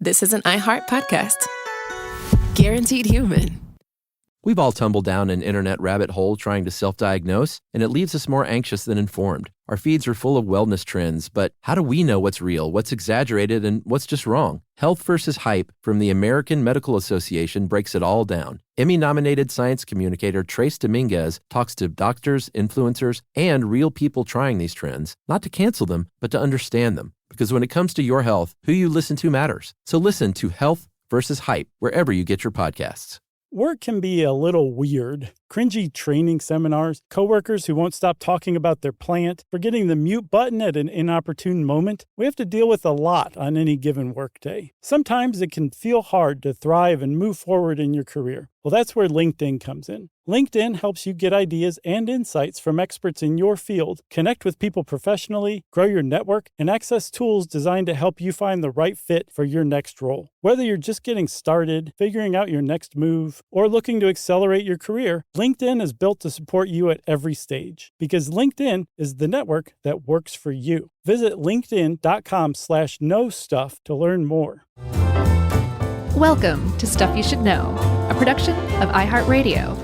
This is an iHeart podcast. Guaranteed human. We've all tumbled down an internet rabbit hole trying to self-diagnose, and it leaves us more anxious than informed. Our feeds are full of wellness trends, but how do we know what's real, what's exaggerated, and what's just wrong? Health versus Hype from the American Medical Association breaks it all down. Emmy-nominated science communicator Trace Dominguez talks to doctors, influencers, and real people trying these trends, not to cancel them, but to understand them. Because when it comes to your health, who you listen to matters. So listen to Health versus Hype wherever you get your podcasts. Work can be a little weird. Cringy training seminars, coworkers who won't stop talking about their plant, forgetting the mute button at an inopportune moment. We have to deal with a lot on any given workday. Sometimes it can feel hard to thrive and move forward in your career. Well, that's where LinkedIn comes in. LinkedIn helps you get ideas and insights from experts in your field, connect with people professionally, grow your network, and access tools designed to help you find the right fit for your next role. Whether you're just getting started, figuring out your next move, or looking to accelerate your career, LinkedIn is built to support you at every stage because LinkedIn is the network that works for you. Visit linkedin.com/knowstuff to learn more. Welcome to Stuff You Should Know, a production of iHeartRadio.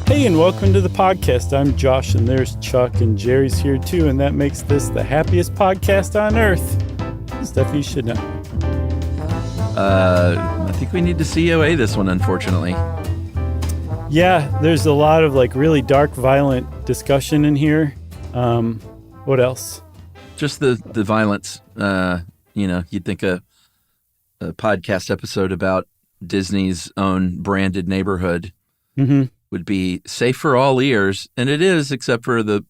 Hey, and welcome to the podcast. I'm Josh, and there's Chuck, and Jerry's here too, and that makes this the happiest podcast on earth. Stuff You Should Know. I think we need to COA this one, unfortunately. Yeah, there's a lot of really dark, violent discussion in here. What else? Just the violence. You'd think a podcast episode about Disney's own branded neighborhood would be safe for all ears, and it is, except for the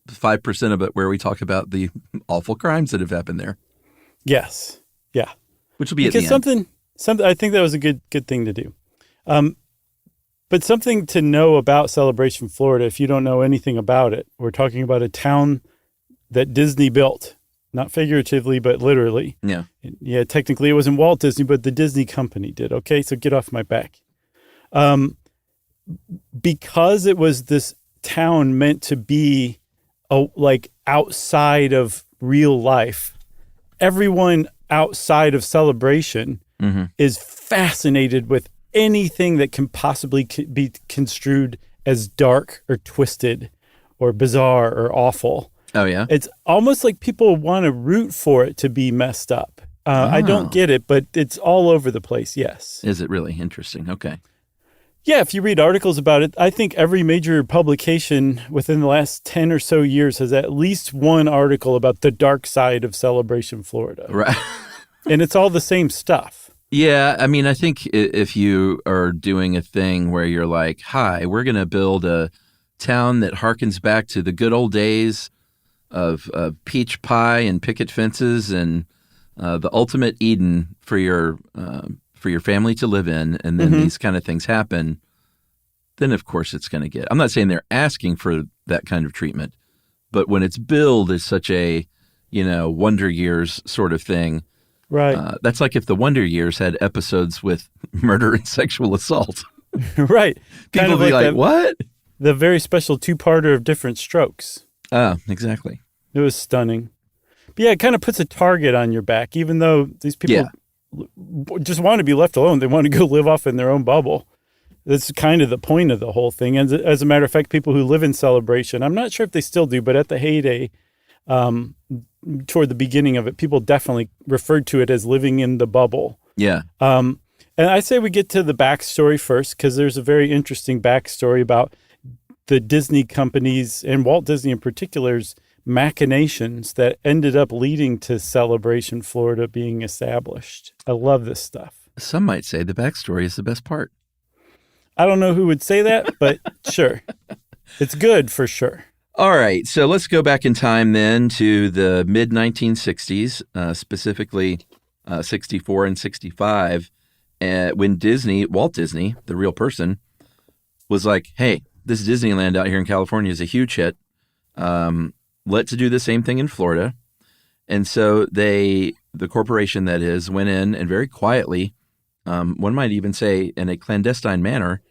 5% of it where we talk about the awful crimes that have happened there. Yes. Yeah. Which will be because at the end. Something. I think that was a good thing to do. But something to know about Celebration Florida, if you don't know anything about it, we're talking about a town that Disney built, not figuratively, but literally. Yeah. Yeah, technically it wasn't Walt Disney, but the Disney company did. Okay, so get off my back. Because it was this town meant to be outside of real life, everyone outside of Celebration is fascinated with anything that can possibly be construed as dark or twisted or bizarre or awful. Oh, yeah? It's almost like people want to root for it to be messed up. I don't get it, but it's all over the place, yes. Is it really? Interesting. Okay. Yeah, if you read articles about it, I think every major publication within the last 10 or so years has at least one article about the dark side of Celebration Florida. Right. And it's all the same stuff. Yeah, I mean, I think if you are doing a thing where you're like, hi, we're going to build a town that harkens back to the good old days of peach pie and picket fences and the ultimate Eden for your family to live in, and then these kind of things happen, then of course it's going to get. I'm not saying they're asking for that kind of treatment, but when it's billed as such a, Wonder Years sort of thing, right? That's like if the Wonder Years had episodes with murder and sexual assault, right? People kind of would be like, what? The very special two-parter of Different Strokes. Exactly. It was stunning. But yeah, it kind of puts a target on your back, even though these people just want to be left alone. They want to go live off in their own bubble. That's kind of the point of the whole thing. And as a matter of fact, people who live in Celebration, I'm not sure if they still do, but at the heyday, toward the beginning of it, people definitely referred to it as living in the bubble. Yeah. And I say we get to the backstory first, because there's a very interesting backstory about the Disney companies and Walt Disney in particular's machinations that ended up leading to Celebration Florida being established. I love this stuff. Some might say the backstory is the best part. I don't know who would say that, but sure. It's good for sure. All right. So let's go back in time then to the mid-1960s, specifically 64 and 65, when Walt Disney, the real person, was like, hey, this Disneyland out here in California is a huge hit. Let's do the same thing in Florida. And so the corporation that is, went in and very quietly, one might even say in a clandestine manner,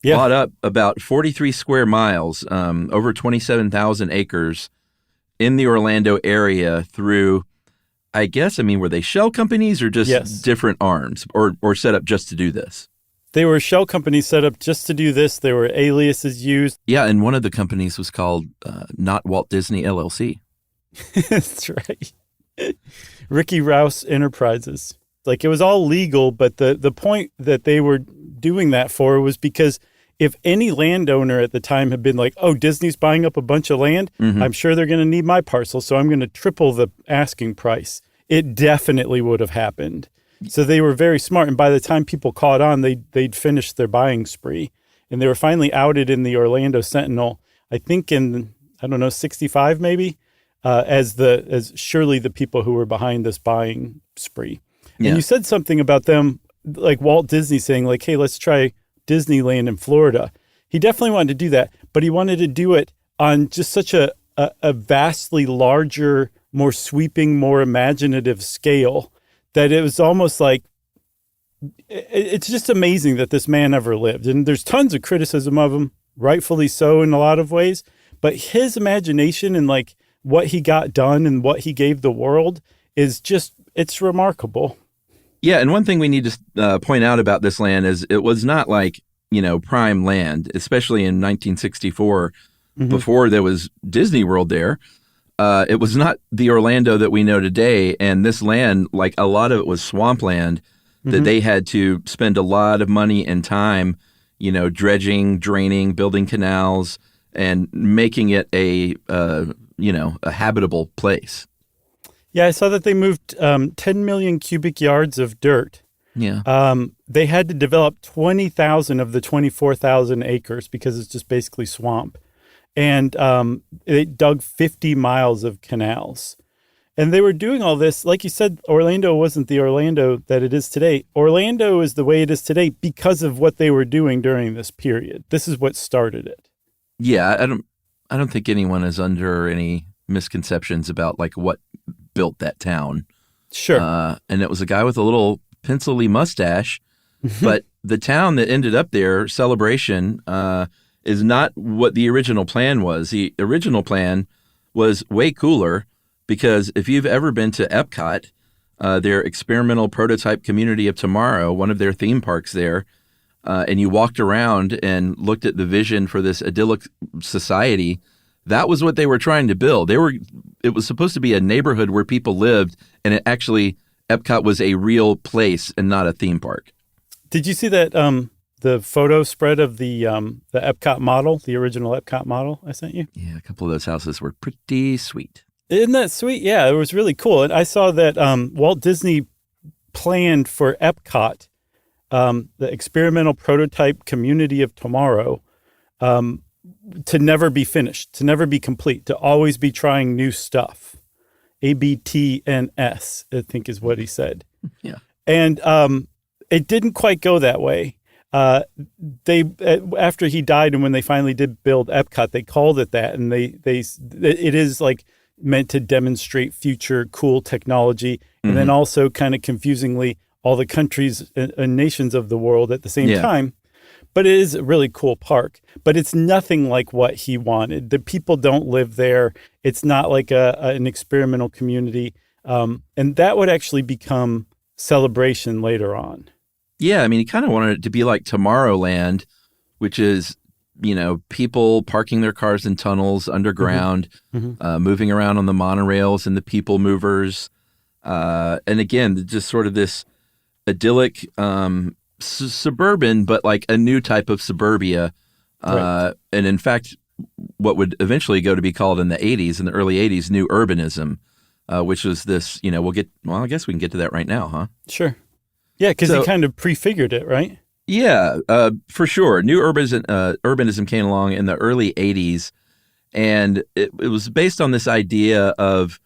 bought up about 43 square miles, over 27,000 acres in the Orlando area through, I guess, were they shell companies or just Yes. different arms or set up just to do this? They were shell companies set up just to do this. There were aliases used. Yeah, and one of the companies was called Not Walt Disney LLC. That's right. Ricky Rouse Enterprises. Like, it was all legal, but the point that they were doing that for was because if any landowner at the time had been like, oh, Disney's buying up a bunch of land, I'm sure they're going to need my parcel, so I'm going to triple the asking price. It definitely would have happened. So they were very smart, and by the time people caught on, they'd finished their buying spree. And they were finally outed in the Orlando Sentinel, I think in, 65 maybe, as surely the people who were behind this buying spree. Yeah. And you said something about them, like Walt Disney saying, like, hey, let's try Disneyland in Florida. He definitely wanted to do that, but he wanted to do it on just such a vastly larger, more sweeping, more imaginative scale that it was almost like, it's just amazing that this man ever lived. And there's tons of criticism of him, rightfully so in a lot of ways, but his imagination and like what he got done and what he gave the world is just, it's remarkable. Yeah, and one thing we need to point out about this land is it was not like, prime land, especially in 1964, before there was Disney World there. It was not the Orlando that we know today, and this land, like a lot of it was swampland that they had to spend a lot of money and time, dredging, draining, building canals, and making it a habitable place. Yeah, I saw that they moved 10 million cubic yards of dirt. Yeah. They had to develop 20,000 of the 24,000 acres because it's just basically swamp. And they dug 50 miles of canals. And they were doing all this. Like you said, Orlando wasn't the Orlando that it is today. Orlando is the way it is today because of what they were doing during this period. This is what started it. Yeah, I don't think anyone is under any misconceptions about like what built that town. Sure. And it was a guy with a little pencil-y mustache. But the town that ended up there, Celebration, is not what the original plan was. The original plan was way cooler because if you've ever been to Epcot, their experimental prototype community of tomorrow, one of their theme parks there, and you walked around and looked at the vision for this idyllic society, that was what they were trying to build. It was supposed to be a neighborhood where people lived, and Epcot was a real place and not a theme park. Did you see that the photo spread of the Epcot model, the original Epcot model I sent you? Yeah, a couple of those houses were pretty sweet. Isn't that sweet? Yeah, it was really cool. And I saw that Walt Disney planned for Epcot, the experimental prototype community of tomorrow, to never be finished, to never be complete, to always be trying new stuff. ABTNS, I think is what he said. Yeah. And it didn't quite go that way. After he died and when they finally did build Epcot, they called it that. And it is like meant to demonstrate future cool technology. And then also kind of confusingly, all the countries and nations of the world at the same time. But it is a really cool park. But it's nothing like what he wanted. The people don't live there. It's not like an experimental community. And that would actually become Celebration later on. Yeah, I mean, he kind of wanted it to be like Tomorrowland, which is, people parking their cars in tunnels underground, moving around on the monorails and the people movers. And again, just sort of this idyllic suburban, but like a new type of suburbia. Right. And in fact, what would eventually go to be called in the early 80s, new urbanism, which was this, I guess we can get to that right now, huh? Sure. Yeah, because he kind of prefigured it, right? Yeah, for sure. New urbanism came along in the early 80s, and it was based on this idea of,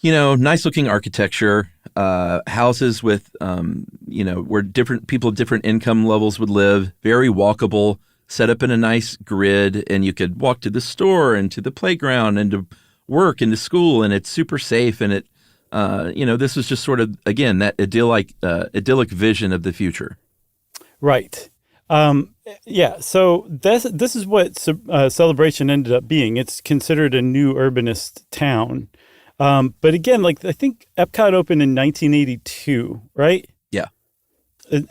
nice-looking architecture, houses with, where different people of different income levels would live, very walkable, set up in a nice grid, and you could walk to the store and to the playground and to work and to school, and it's super safe, and it, this was just sort of, again, that idyllic vision of the future. Right. Yeah, so this is what Celebration ended up being. It's considered a new urbanist town. But again, like I think Epcot opened in 1982, right? Yeah.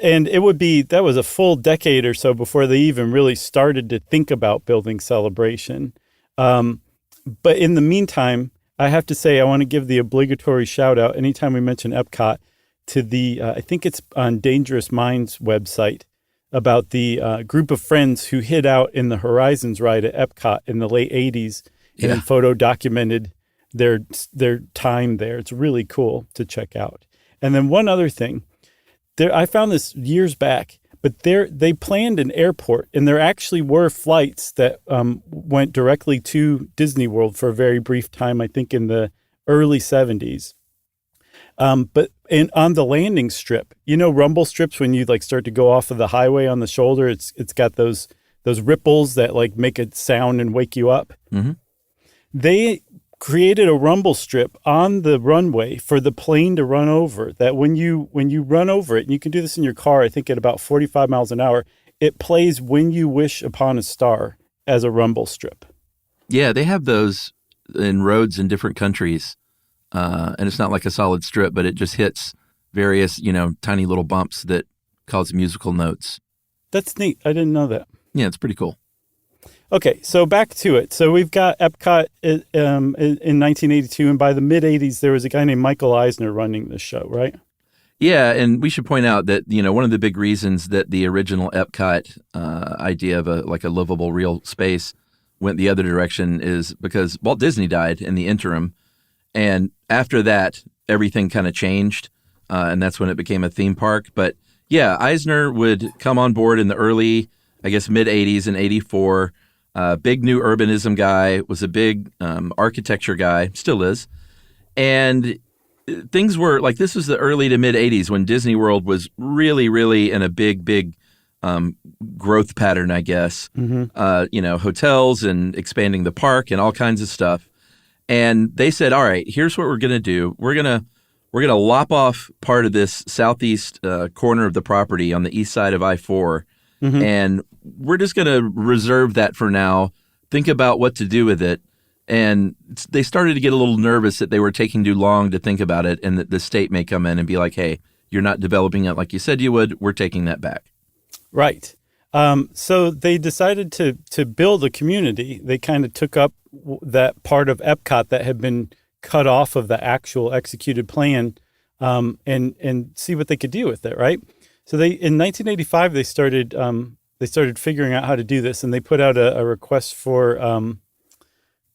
And that was a full decade or so before they even really started to think about building Celebration. But in the meantime, I have to say, I want to give the obligatory shout out anytime we mention Epcot to the, I think it's on Dangerous Minds website, about the group of friends who hid out in the Horizons ride at Epcot in the late 80s and then photo documented their time there. It's really cool to check out. And then one other thing, I found this years back, but they planned an airport, and there actually were flights that went directly to Disney World for a very brief time, I think in the early 70s. But on the landing strip, rumble strips, when you like start to go off of the highway on the shoulder, it's got those ripples that like make a sound and wake you up. Mm-hmm. They created a rumble strip on the runway for the plane to run over, that when you run over it, and you can do this in your car, I think at about 45 miles an hour, it plays When You Wish Upon a Star as a rumble strip. Yeah, they have those in roads in different countries. And it's not like a solid strip, but it just hits various, tiny little bumps that cause musical notes. That's neat. I didn't know that. Yeah, it's pretty cool. Okay, so back to it. So we've got Epcot in 1982, and by the mid-'80s, there was a guy named Michael Eisner running the show, right? Yeah, and we should point out that, one of the big reasons that the original Epcot idea of a livable real space went the other direction is because Walt Disney died in the interim. And after that, everything kind of changed, and that's when it became a theme park. But yeah, Eisner would come on board in the early, I guess, mid-'80s and 84. Big new urbanism guy, was a big architecture guy, still is. And things were like, this was the early to mid-'80s when Disney World was really, really in a big growth pattern, I guess. Mm-hmm. Hotels and expanding the park and all kinds of stuff. And they said, all right, here's what we're going to do. We're going to lop off part of this southeast corner of the property on the east side of I-4. Mm-hmm. And we're just going to reserve that for now, think about what to do with it. And they started to get a little nervous that they were taking too long to think about it, and that the state may come in and be like, hey, you're not developing it like you said you would. We're taking that back. Right. So they decided to build a community. They kind of took up that part of Epcot that had been cut off of the actual executed plan, and see what they could do with it, right? So in 1985 they started figuring out how to do this, and they put out a request for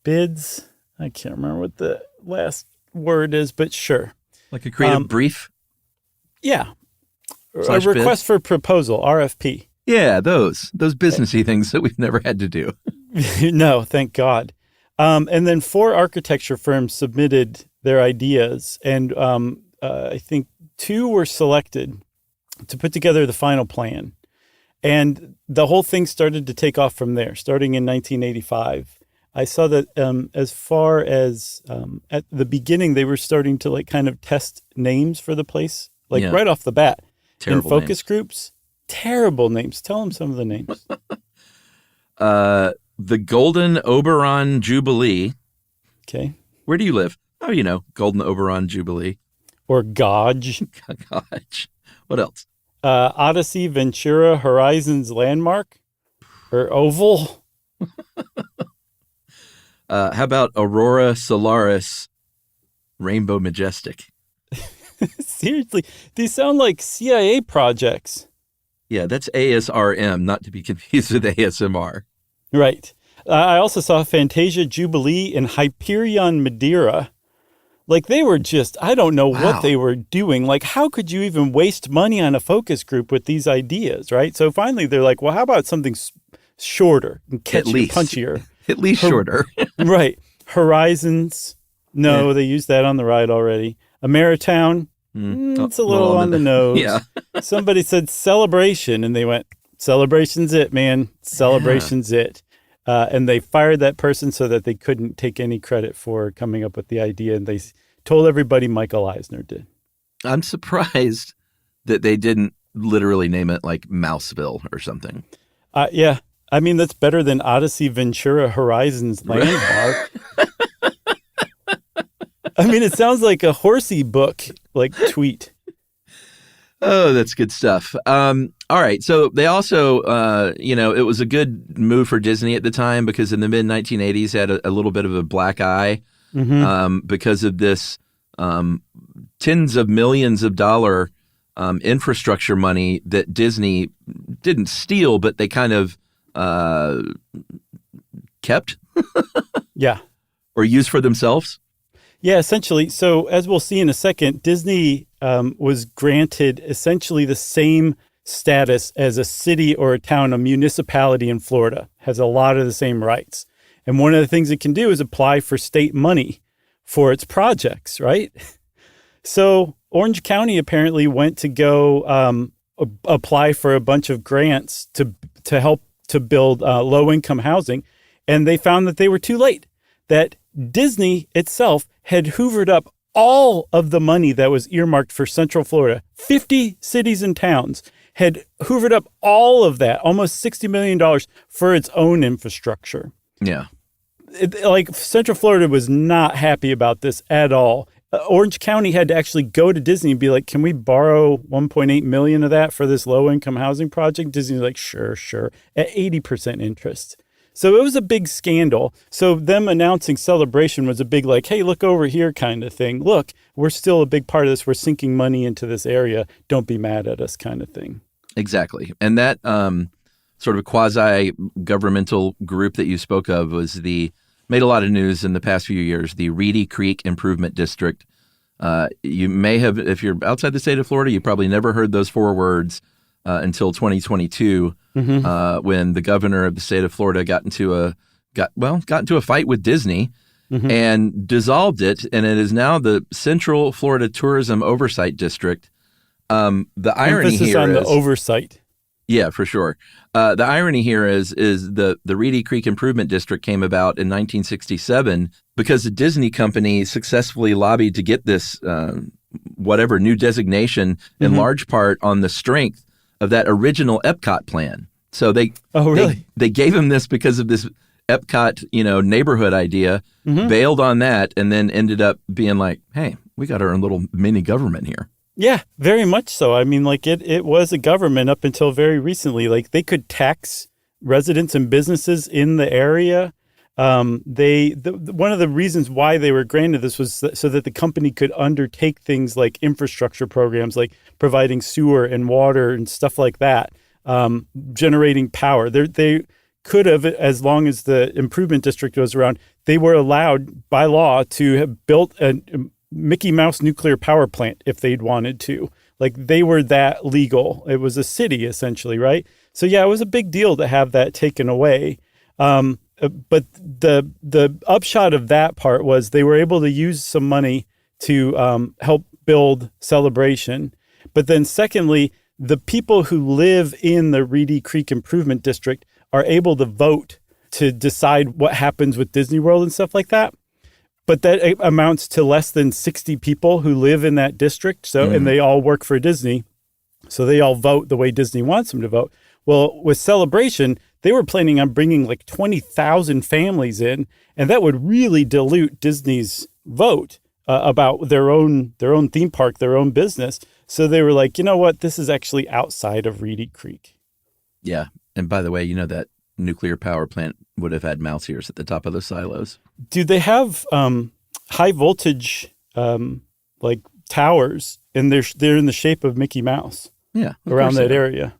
bids. I can't remember what the last word is, but sure. Like a creative brief? Yeah. A request for proposal, RFP. Yeah, those businessy things that we've never had to do. No, thank God. And then 4 architecture firms submitted their ideas, and I think 2 were selected to put together the final plan. And the whole thing started to take off from there, starting in 1985. I saw that as far as at the beginning, they were starting to like kind of test names for the place, right off the bat. Terrible in focus names. Groups. Terrible names. Tell them some of the names. The Golden Oberon Jubilee. Okay. Where do you live? Oh, Golden Oberon Jubilee. Or Gauge. Gauge. What else? Odyssey Ventura Horizons Landmark. Or Oval. How about Aurora Solaris Rainbow Majestic? Seriously, these sound like CIA projects. Yeah, that's ASRM, not to be confused with ASMR. Right. I also saw Fantasia Jubilee and Hyperion Madeira. Like, they were just, I don't know what they were doing. Like, how could you even waste money on a focus group with these ideas, right? So finally, they're like, well, how about something shorter and catchier, punchier? At least shorter. Right. Horizons. No, They used that on the ride already. Ameritown. It's a little on the nose. Yeah. Somebody said Celebration, and they went, Celebration's it, man. Celebration's it. And they fired that person so that they couldn't take any credit for coming up with the idea. And they told everybody Michael Eisner did. I'm surprised that they didn't literally name it like Mouseville or something. Yeah. I mean, that's better than Odyssey Ventura Horizons Landmark. I mean, it sounds like a horsey book, like tweet. Oh, that's good stuff. All right. So they also, it was a good move for Disney at the time because in the mid-1980s had a little bit of a black eye because of this tens of millions of dollar infrastructure money that Disney didn't steal, but they kind of kept. Yeah. Or used for themselves. Yeah, essentially. So as we'll see in a second, Disney was granted essentially the same status as a city or a town, a municipality in Florida, has a lot of the same rights. And one of the things it can do is apply for state money for its projects, right? So Orange County apparently went to go apply for a bunch of grants to help to build low-income housing, and they found that they were too late, that Disney itself had hoovered up all of the money that was earmarked for Central Florida. 50 cities and towns had hoovered up all of that, almost $60 million for its own infrastructure. Yeah. Central Florida was not happy about this at all. Orange County had to actually go to Disney and be like, can we borrow $1.8 million of that for this low-income housing project? Disney's like, sure, at 80% interest. So it was a big scandal. So them announcing Celebration was a big like, hey, look over here kind of thing. Look, we're still a big part of this. We're sinking money into this area. Don't be mad at us kind of thing. Exactly. And that sort of quasi-governmental group that you spoke of made a lot of news in the past few years, the Reedy Creek Improvement District. You may have, if you're outside the state of Florida, you probably never heard those four words until 2022, when the governor of the state of Florida got into a fight with Disney and dissolved it, and it is now the Central Florida Tourism Oversight District. The irony Emphasis here on is the oversight. Yeah, for sure. The irony here is the Reedy Creek Improvement District came about in 1967 because the Disney company successfully lobbied to get this whatever new designation in large part on the strength of that original Epcot plan. So they gave him this because of this Epcot, neighborhood idea, bailed on that, and then ended up being like, hey, we got our own little mini government here. Yeah, very much so. I mean, it was a government up until very recently. They could tax residents and businesses in the area. One of the reasons why they were granted this was so that the company could undertake things like infrastructure programs, like providing sewer and water and stuff like that, generating power. They could have, as long as the improvement district was around, they were allowed by law to have built a Mickey Mouse nuclear power plant if they'd wanted to. They were that legal. It was a city essentially, right? So yeah, it was a big deal to have that taken away. But the upshot of that part was they were able to use some money to help build Celebration. But then secondly, the people who live in the Reedy Creek Improvement District are able to vote to decide what happens with Disney World and stuff like that. But that amounts to less than 60 people who live in that district. So, and they all work for Disney. So they all vote the way Disney wants them to vote. Well, with Celebration, they were planning on bringing 20,000 families in, and that would really dilute Disney's vote about their own theme park, their own business. So they were like, you know what? This is actually outside of Reedy Creek. Yeah. And by the way, that nuclear power plant would have had mouse ears at the top of the silos. Do they have high voltage towers, and they're in the shape of Mickey Mouse? Yeah, around that area.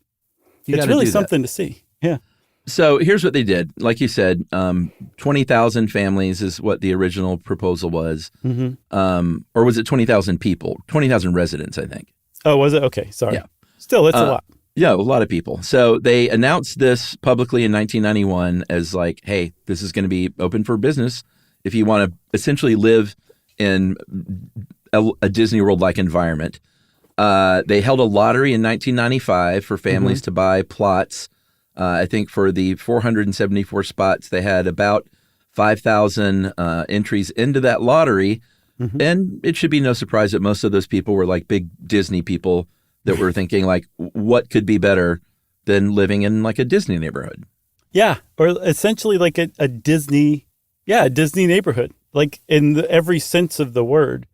It's really something to see. Yeah. So here's what they did. Like you said, 20,000 families is what the original proposal was. Or was it 20,000 people? 20,000 residents, I think. Oh, was it? Okay, sorry. Yeah. Still, it's a lot. Yeah, a lot of people. So they announced this publicly in 1991 as hey, this is going to be open for business if you want to essentially live in a Disney World-like environment. They held a lottery in 1995 for families to buy plots. I think for the 474 spots, they had about 5,000 entries into that lottery. And it should be no surprise that most of those people were big Disney people that were thinking like, what could be better than living in like a Disney neighborhood? Yeah, or essentially like a Disney, a Disney neighborhood, like in every sense of the word.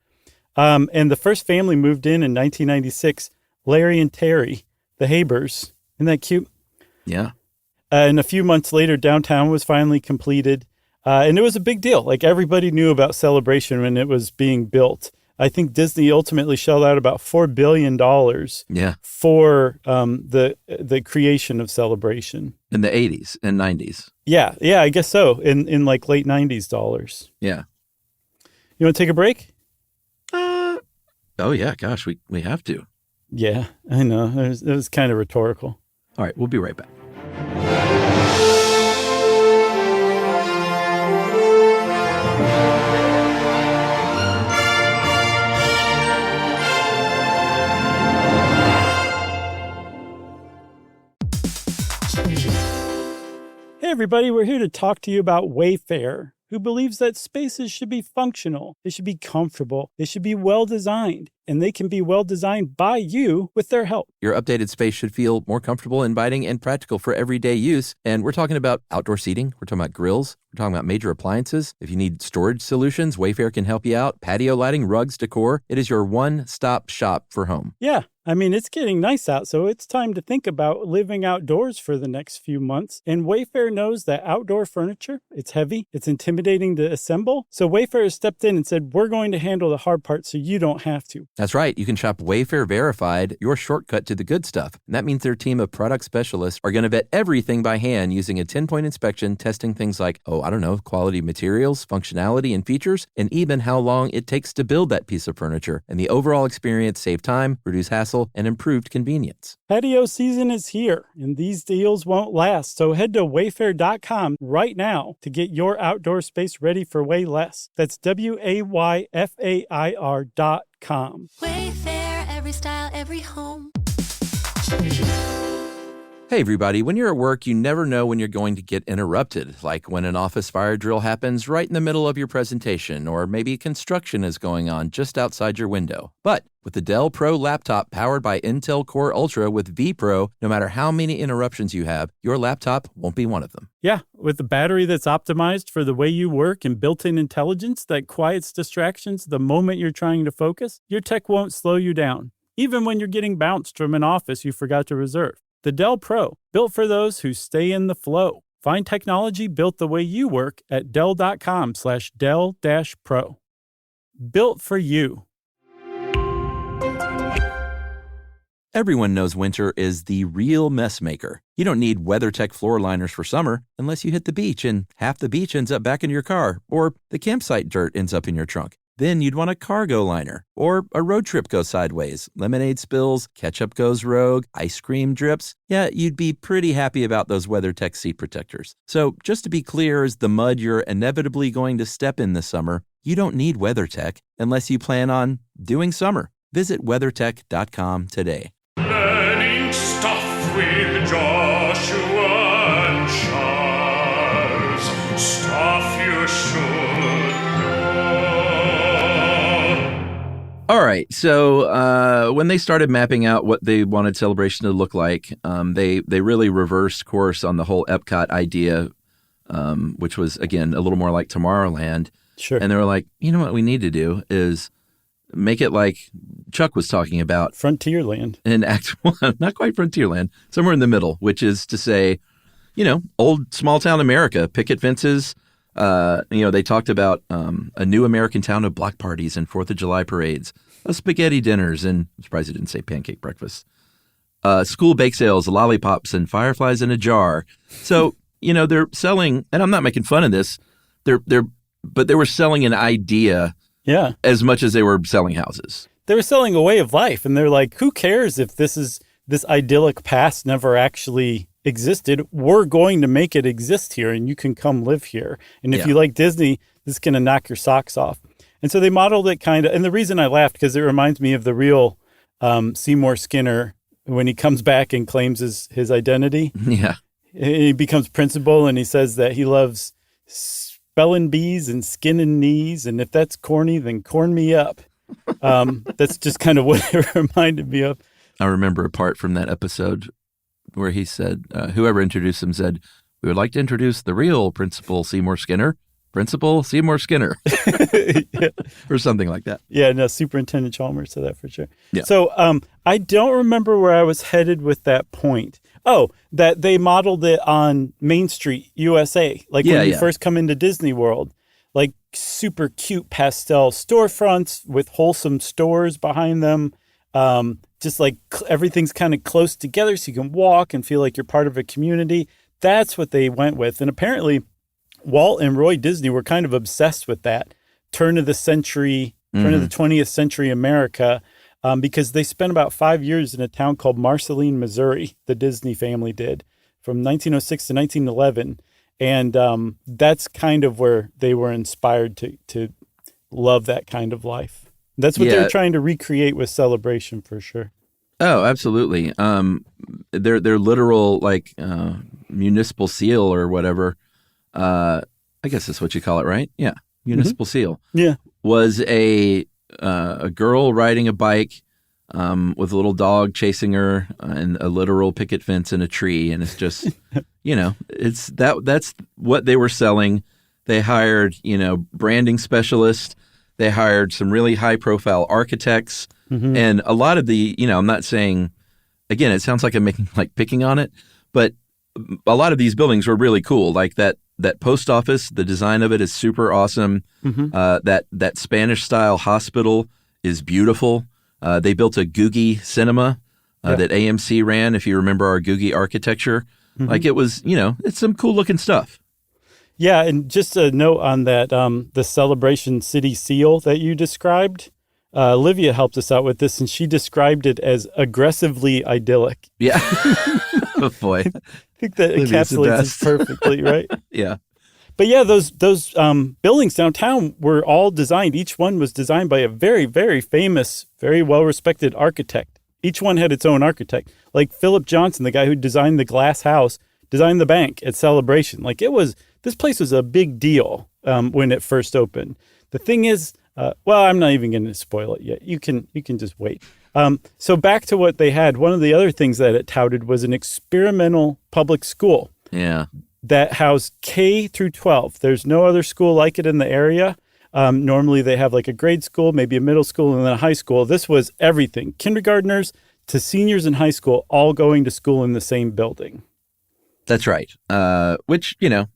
And the first family moved in 1996, Larry and Terry, the Habers. Isn't that cute? Yeah. And a few months later, downtown was finally completed. And it was a big deal. Like everybody knew about Celebration when it was being built. I think Disney ultimately shelled out about $4 billion for the creation of Celebration. In the 80s and 90s. Yeah, I guess so. In like late 90s dollars. Yeah. You want to take a break? Oh, yeah. Gosh, we have to. Yeah, I know. It was kind of rhetorical. All right, we'll be right back. Hey, everybody, we're here to talk to you about Wayfair, who believes that spaces should be functional, they should be comfortable, they should be well-designed, and they can be well-designed by you with their help. Your updated space should feel more comfortable, inviting, and practical for everyday use. And we're talking about outdoor seating. We're talking about grills. We're talking about major appliances. If you need storage solutions, Wayfair can help you out. Patio lighting, rugs, decor. It is your one-stop shop for home. Yeah. I mean, it's getting nice out, so it's time to think about living outdoors for the next few months. And Wayfair knows that outdoor furniture, it's heavy, it's intimidating to assemble. So Wayfair has stepped in and said, we're going to handle the hard part so you don't have to. That's right. You can shop Wayfair Verified, your shortcut to the good stuff. And that means their team of product specialists are going to vet everything by hand using a 10-point inspection, testing things like, quality materials, functionality, and features, and even how long it takes to build that piece of furniture. And the overall experience save time, reduce hassle, and improved convenience. Patio season is here, and these deals won't last. So head to wayfair.com right now to get your outdoor space ready for way less. That's WAYFAIR.com. Wayfair, every style, every home. Hey everybody, when you're at work, you never know when you're going to get interrupted, like when an office fire drill happens right in the middle of your presentation, or maybe construction is going on just outside your window. But with the Dell Pro laptop powered by Intel Core Ultra with vPro, no matter how many interruptions you have, your laptop won't be one of them. Yeah, with the battery that's optimized for the way you work and built-in intelligence that quiets distractions the moment you're trying to focus, your tech won't slow you down, even when you're getting bounced from an office you forgot to reserve. The Dell Pro, built for those who stay in the flow. Find technology built the way you work at Dell.com/Dell-Pro. Built for you. Everyone knows winter is the real mess maker. You don't need WeatherTech floor liners for summer unless you hit the beach and half the beach ends up back in your car, or the campsite dirt ends up in your trunk. Then you'd want a cargo liner, or a road trip goes sideways, lemonade spills, ketchup goes rogue, ice cream drips. Yeah, you'd be pretty happy about those WeatherTech seat protectors. So just to be clear, as the mud you're inevitably going to step in this summer, you don't need WeatherTech unless you plan on doing summer. Visit WeatherTech.com today. Learning stuff with Joshua and Charles. Stuff you should. All right, so when they started mapping out what they wanted Celebration to look like, they really reversed course on the whole Epcot idea, which was, again, a little more like Tomorrowland. Sure. And they were like, you know what we need to do is make it like Chuck was talking about. Frontierland. In Act 1, not quite Frontierland, somewhere in the middle, which is to say, old small-town America, picket fences. They talked about a new American town of block parties and 4th of July parades, spaghetti dinners, and I'm surprised it didn't say pancake breakfast, school bake sales, lollipops, and fireflies in a jar. So, they're selling, and I'm not making fun of this, but they were selling an idea as much as they were selling houses. They were selling a way of life, and they're like, who cares if this idyllic past never actually existed? We're going to make it exist here, and you can come live here. And if you like Disney, this is going to knock your socks off. And so they modeled it kind of, and the reason I laughed, because it reminds me of the real Seymour Skinner when he comes back and claims his identity. Yeah. He becomes principal, and he says that he loves spelling bees and skinning knees, and if that's corny, then corn me up. That's just kind of what it reminded me of. I remember a part from that episode where he said, whoever introduced him said, "We would like to introduce the real Principal Seymour Skinner, Principal Seymour Skinner," Yeah. or something like that. Yeah, no, Superintendent Chalmers said that for sure. Yeah. So I don't remember where I was headed with that point. Oh, that they modeled it on Main Street, USA, like when you first come into Disney World, like super cute pastel storefronts with wholesome stores behind them. Just like everything's kind of close together so you can walk and feel like you're part of a community. That's what they went with. And apparently Walt and Roy Disney were kind of obsessed with that turn of the 20th century America, because they spent about 5 years in a town called Marceline, Missouri, the Disney family did, from 1906 to 1911. And that's kind of where they were inspired to love that kind of life. That's what they're trying to recreate with Celebration for sure. Oh, absolutely. Their literal like municipal seal or whatever. I guess that's what you call it, right? Yeah, municipal seal. Yeah, was a girl riding a bike with a little dog chasing her and a literal picket fence in a tree, and it's just that's what they were selling. They hired branding specialists. They hired some really high-profile architects, and a lot of the, I'm not saying, again, it sounds like I'm picking on it, but a lot of these buildings were really cool. Like that post office, the design of it is super awesome. That Spanish-style hospital is beautiful. They built a Googie cinema that AMC ran, if you remember our Googie architecture. Like it was, it's some cool-looking stuff. Yeah, and just a note on that, the Celebration City Seal that you described, Olivia helped us out with this, and she described it as aggressively idyllic. Yeah. Oh, boy. I think that encapsulates it perfectly, right? Yeah. But yeah, those buildings downtown were all designed. Each one was designed by a very, very famous, very well-respected architect. Each one had its own architect. Like Philip Johnson, the guy who designed the glass house, designed the bank at Celebration. Like this place was a big deal when it first opened. The thing is, I'm not even going to spoil it yet. You can just wait. So back to what they had. One of the other things that it touted was an experimental public school. Yeah. That housed K through 12. There's no other school like it in the area. Normally they have like a grade school, maybe a middle school, and then a high school. This was everything. Kindergartners to seniors in high school, all going to school in the same building. That's right. Which,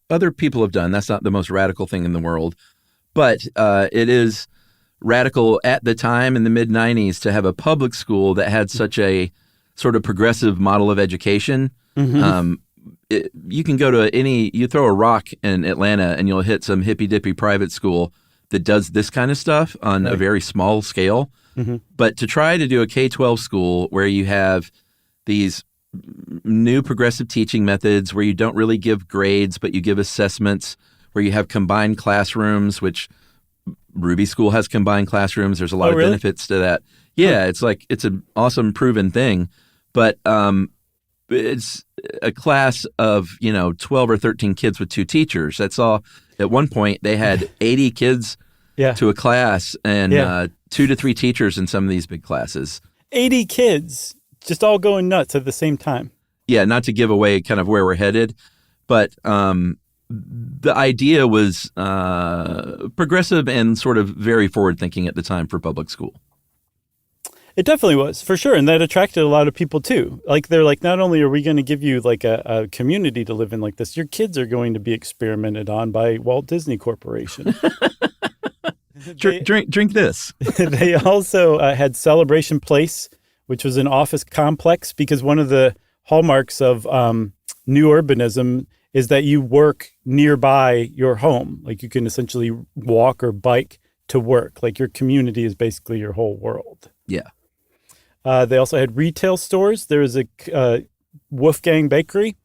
other people have done. That's not the most radical thing in the world. But it is radical at the time in the mid-'90s to have a public school that had such a sort of progressive model of education. You can go to you throw a rock in Atlanta and you'll hit some hippy-dippy private school that does this kind of stuff on a very small scale. But to try to do a K-12 school where you have these new progressive teaching methods where you don't really give grades, but you give assessments, where you have combined classrooms, which Ruby School has combined classrooms. There's a lot of benefits to that. Yeah, it's an awesome proven thing, but it's a class of, 12 or 13 kids with 2 teachers. That's all. At one point, they had 80 kids to a class and 2 to 3 teachers in some of these big classes. 80 kids just all going nuts at the same time. Yeah, not to give away kind of where we're headed, but the idea was progressive and sort of very forward-thinking at the time for public school. It definitely was, for sure, and that attracted a lot of people, too. Like, they're like, not only are we going to give you, like, a community to live in like this, your kids are going to be experimented on by Walt Disney Corporation. Drink this. They also had Celebration Place, which was an office complex, because one of the hallmarks of new urbanism is that you work nearby your home. Like you can essentially walk or bike to work. Like your community is basically your whole world. Yeah. They also had retail stores. There was a Wolfgang Bakery,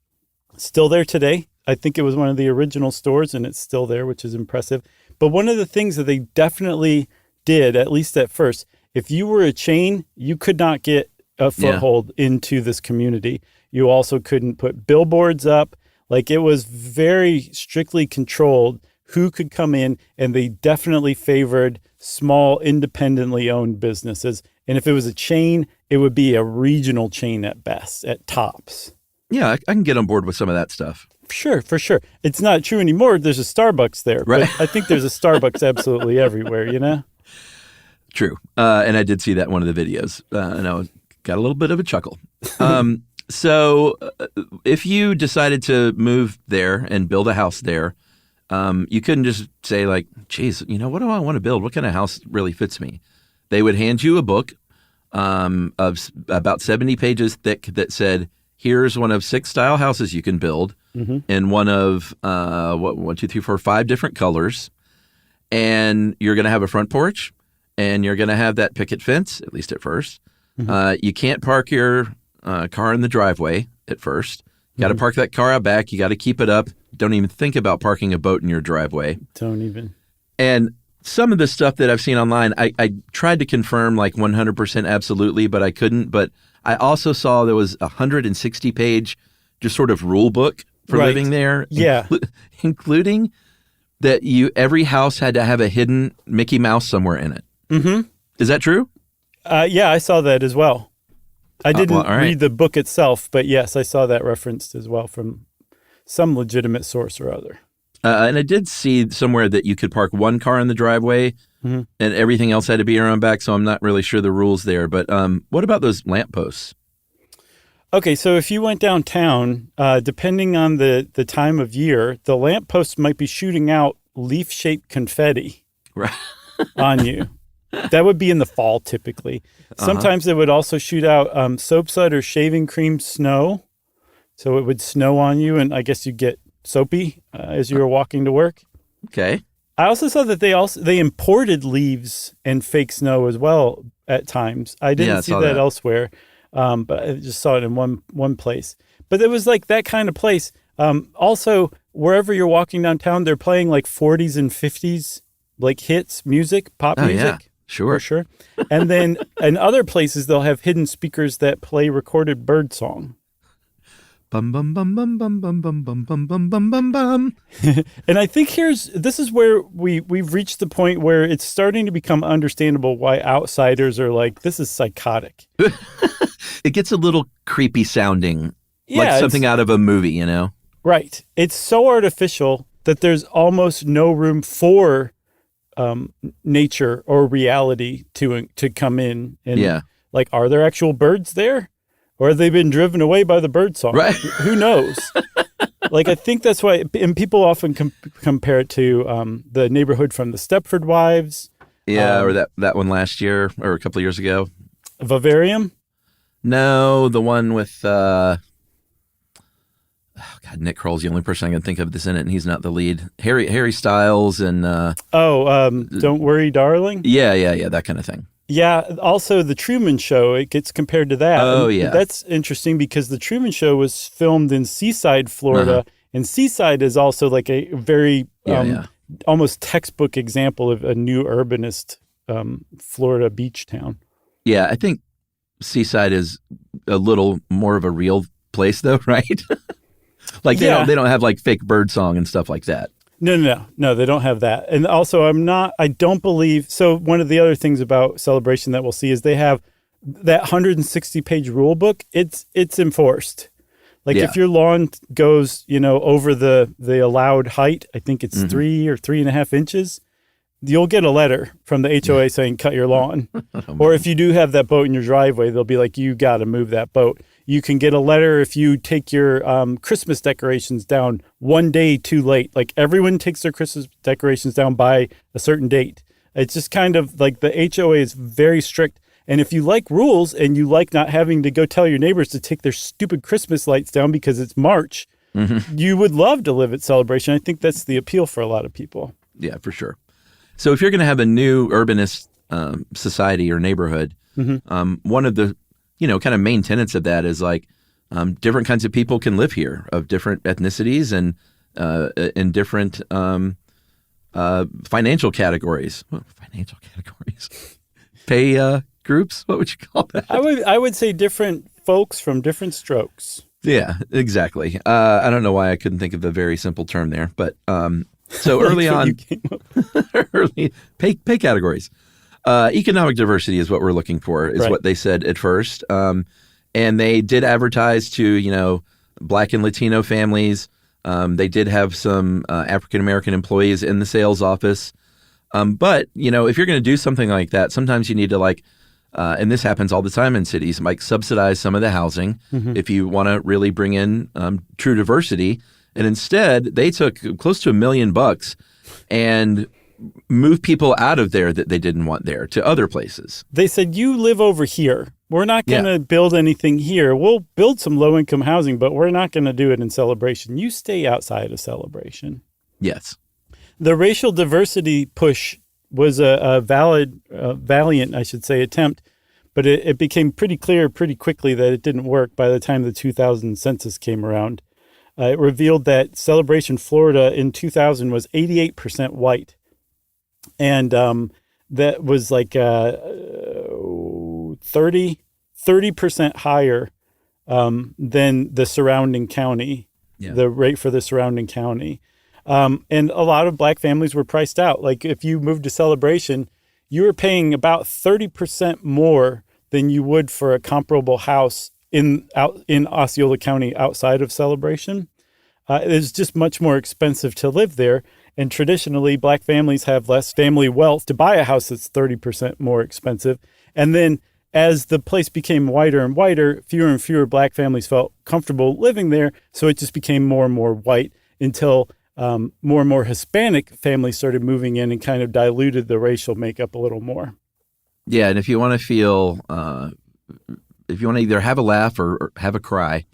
still there today. I think it was one of the original stores, and it's still there, which is impressive. But one of the things that they definitely did, at least at first, if you were a chain, you could not get a foothold into this community. You also couldn't put billboards up. Like it was very strictly controlled who could come in, and they definitely favored small, independently owned businesses. And if it was a chain, it would be a regional chain at best, at tops. Yeah, I can get on board with some of that stuff. Sure, for sure. It's not true anymore. There's a Starbucks there, right. But I think there's a Starbucks absolutely everywhere, you know? True. And I did see that in one of the videos, and I got a little bit of a chuckle. So if you decided to move there and build a house there, you couldn't just say like, geez, what do I want to build? What kind of house really fits me? They would hand you a book of about 70 pages thick that said, here's one of 6 style houses you can build in one of, 5 different colors. And you're going to have a front porch, and you're going to have that picket fence, at least at first. You can't park your car in the driveway at first. You got to park that car out back. You got to keep it up. Don't even think about parking a boat in your driveway. Don't even. And some of the stuff that I've seen online, I tried to confirm like 100% absolutely, but I couldn't. But I also saw there was a 160-page just sort of rule book for living there. Yeah. Including that every house had to have a hidden Mickey Mouse somewhere in it. Mm-hmm. Is that true? Yeah, I saw that as well. I didn't read the book itself, but yes, I saw that referenced as well from some legitimate source or other. And I did see somewhere that you could park one car in the driveway and everything else had to be around back, so I'm not really sure the rules there. But what about those lampposts? Okay, so if you went downtown, depending on the time of year, the lampposts might be shooting out leaf-shaped confetti on you. That would be in the fall, typically. Sometimes they would also shoot out soapsud or shaving cream snow. So it would snow on you, and I guess you'd get soapy as you were walking to work. Okay. I also saw that they imported leaves and fake snow as well at times. I didn't see that elsewhere, but I just saw it in one place. But it was like that kind of place. Also, wherever you're walking downtown, they're playing like 40s and 50s like hits, pop music. Yeah. Sure. And then in other places, they'll have hidden speakers that play recorded bird song. Bum, bum, bum, bum, bum, bum, bum, bum, bum, bum, bum, bum, bum. And I think this is where we've reached the point where it's starting to become understandable why outsiders are like, this is psychotic. It gets a little creepy sounding, like something out of a movie, you know? Right. It's so artificial that there's almost no room for nature or reality to come in. And like, are there actual birds there? Or have they been driven away by the bird song? Right. Who knows? Like, I think that's why, and people often compare it to the neighborhood from the Stepford Wives. Yeah, or that one last year or a couple of years ago. Vivarium? No, the one with, Nick Kroll's the only person I can think of that's in it, and he's not the lead. Harry Styles and... Don't Worry, Darling? Yeah, that kind of thing. Yeah, also The Truman Show, it gets compared to that. Oh, and yeah. That's interesting because The Truman Show was filmed in Seaside, Florida, and Seaside is also like a very almost textbook example of a new urbanist Florida beach town. Yeah, I think Seaside is a little more of a real place though, right? Like they don't have like fake bird song and stuff like that. No, they don't have that. And also I don't believe, so one of the other things about Celebration that we'll see is they have that 160-page rule book. It's enforced. Like if your lawn goes, over the allowed height, I think it's 3 or 3.5 inches, you'll get a letter from the HOA saying cut your lawn. Or if you do have that boat in your driveway, they'll be like, you got to move that boat. You can get a letter if you take your Christmas decorations down one day too late. Like everyone takes their Christmas decorations down by a certain date. It's just kind of like the HOA is very strict. And if you like rules and you like not having to go tell your neighbors to take their stupid Christmas lights down because it's March, you would love to live at Celebration. I think that's the appeal for a lot of people. Yeah, for sure. So if you're going to have a new urbanist society or neighborhood, one of the kind of main tenets of that is like different kinds of people can live here of different ethnicities and in different financial categories. Well, financial categories, pay groups. What would you call that? I would say different folks from different strokes. Yeah, exactly. I don't know why I couldn't think of a very simple term there, but So early That's what on, you came up- early pay categories. Economic diversity is what we're looking for, is Right. what they said at first. And they did advertise to, Black and Latino families. They did have some African-American employees in the sales office. But, if you're going to do something like that, sometimes you need to and this happens all the time in cities, subsidize some of the housing if you want to really bring in true diversity. And instead, they took close to $1 million and moved people out of there that they didn't want there to other places. They said, you live over here. We're not going to build anything here. We'll build some low-income housing, but we're not going to do it in Celebration. You stay outside of Celebration. Yes. The racial diversity push was a valiant, I should say, attempt, but it became pretty clear pretty quickly that it didn't work by the time the 2000 census came around. It revealed that Celebration, Florida in 2000 was 88% white. And that was 30% higher than the surrounding county, the rate for the surrounding county. And a lot of Black families were priced out. Like if you moved to Celebration, you were paying about 30% more than you would for a comparable house in Osceola County outside of Celebration. It's just much more expensive to live there. And traditionally, Black families have less family wealth to buy a house that's 30% more expensive. And then as the place became whiter and whiter, fewer and fewer Black families felt comfortable living there. So it just became more and more white until more and more Hispanic families started moving in and kind of diluted the racial makeup a little more. Yeah, and if you want to feel, if you want to either have a laugh or have a cry